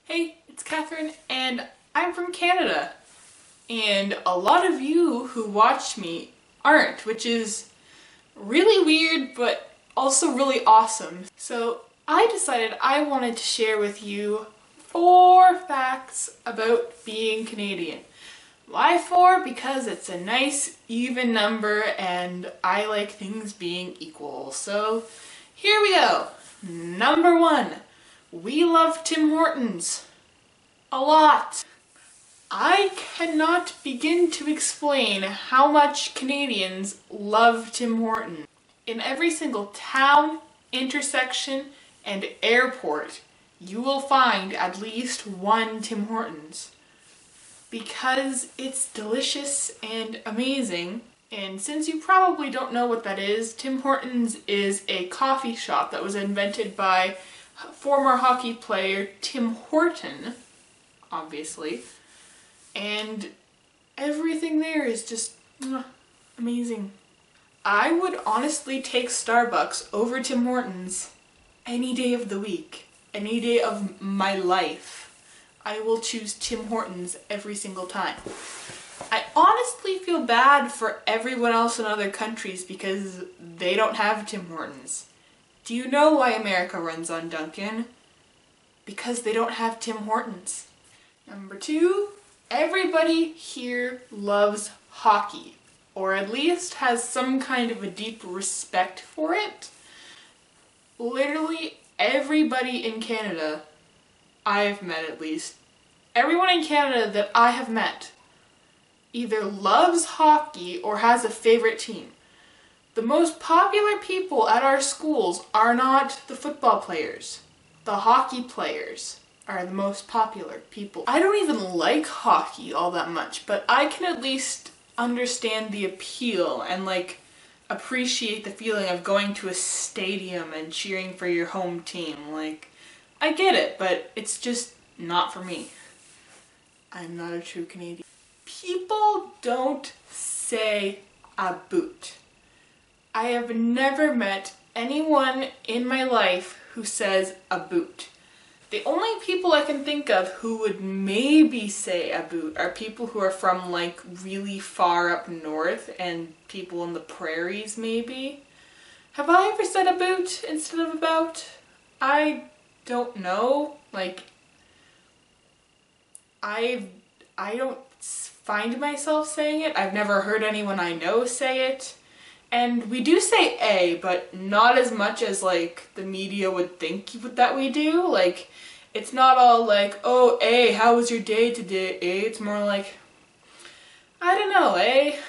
Hey, it's Catherine, and I'm from Canada. And a lot of you who watch me aren't, which is really weird, but also really awesome. So I decided I wanted to share with you 4 facts about being Canadian. Why 4? Because it's a nice, even number, and I like things being equal. So here we go. Number 1. We love Tim Hortons. A lot. I cannot begin to explain how much Canadians love Tim Hortons. In every single town, intersection, and airport, you will find at least one Tim Hortons. Because it's delicious and amazing. And since you probably don't know what that is, Tim Hortons is a coffee shop that was invented by former hockey player Tim Horton, obviously. And everything there is just amazing. I would honestly take Starbucks over Tim Hortons any day of the week, any day of my life. I will choose Tim Hortons every single time. I honestly feel bad for everyone else in other countries because they don't have Tim Hortons. Do you know why America runs on Dunkin'? Because they don't have Tim Hortons. Number 2, everybody here loves hockey, or at least has some kind of a deep respect for it. Literally everybody in Canada, I've met at least, everyone in Canada that I have met either loves hockey or has a favorite team. The most popular people at our schools are not the football players. The hockey players are the most popular people. I don't even like hockey all that much, but I can at least understand the appeal and appreciate the feeling of going to a stadium and cheering for your home team. I get it, but it's just not for me. I'm not a true Canadian. People don't say aboot. I have never met anyone in my life who says aboot. The only people I can think of who would maybe say aboot are people who are from really far up north and people in the prairies maybe. Have I ever said aboot instead of about? I don't know. I don't find myself saying it. I've never heard anyone I know say it. And we do say A, but not as much as the media would think that we do. It's not all oh, A, how was your day today, A? It's more I don't know, A?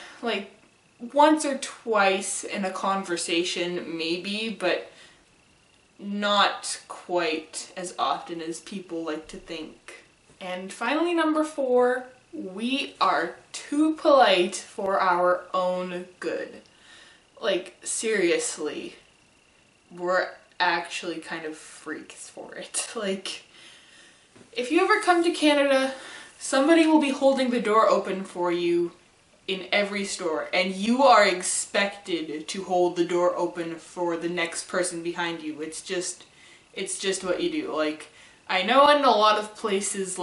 Once or twice in a conversation, maybe, but not quite as often as people like to think. And finally, number 4, we are too polite for our own good. Seriously, we're actually kind of freaks for it. If you ever come to Canada, somebody will be holding the door open for you in every store, and you are expected to hold the door open for the next person behind you. It's just what you do. I know in a lot of places,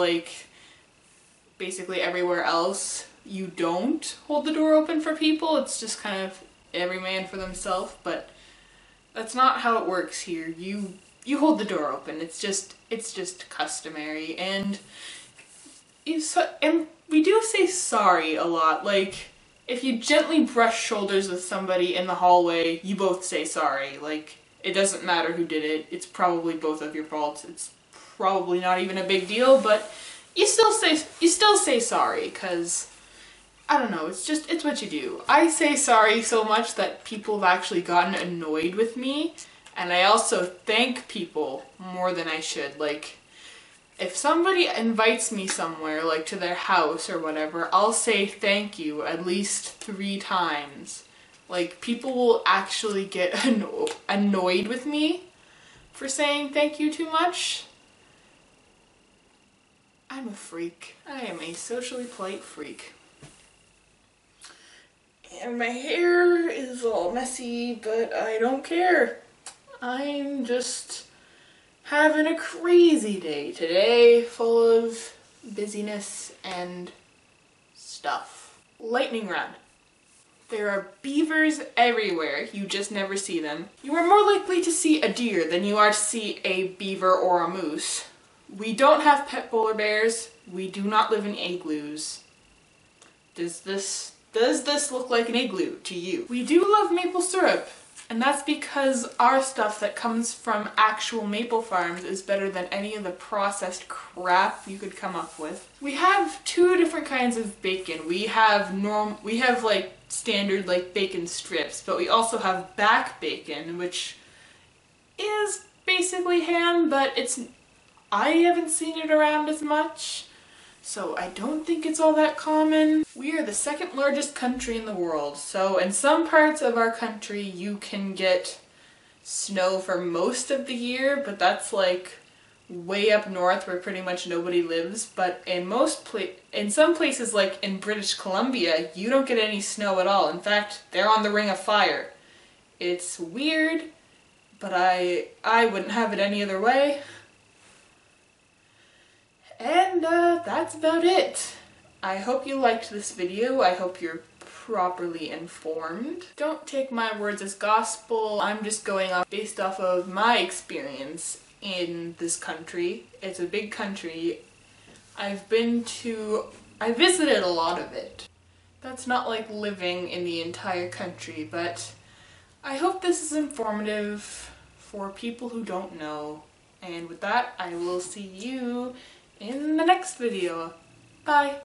basically everywhere else, you don't hold the door open for people. It's just kind of every man for themselves, but that's not how it works here. You hold the door open. It's just customary, and we do say sorry a lot. If you gently brush shoulders with somebody in the hallway, you both say sorry. It doesn't matter who did it. It's probably both of your faults. It's probably not even a big deal, but you still say sorry, because I don't know, it's what you do. I say sorry so much that people have actually gotten annoyed with me, and I also thank people more than I should. If somebody invites me somewhere, to their house or whatever, I'll say thank you at least 3 times. People will actually get annoyed with me for saying thank you too much. I'm a freak. I am a socially polite freak. And my hair is all messy, but I don't care. I'm just Having a crazy day today, full of busyness and stuff. Lightning round. There are beavers everywhere, you just never see them. You are more likely to see a deer than you are to see a beaver or a moose. We don't have pet polar bears. We do not live in igloos. Does this look like an igloo to you? We do love maple syrup, and that's because our stuff that comes from actual maple farms is better than any of the processed crap you could come up with. We have two different kinds of bacon. We have like standard like bacon strips, but we also have back bacon, which is basically ham, but I haven't seen it around as much, so I don't think it's all that common. We are the second largest country in the world, so in some parts of our country you can get snow for most of the year, but that's like way up north where pretty much nobody lives. But in some places like in British Columbia, you don't get any snow at all. In fact, they're on the Ring of Fire. It's weird, but I wouldn't have it any other way. And that's about it. I hope you liked this video. I hope you're properly informed. Don't take my words as gospel. I'm just going off based off of my experience in this country. It's a big country. I visited a lot of it. That's not like living in the entire country, but I hope this is informative for people who don't know. And with that, I will see you in the next video. Bye!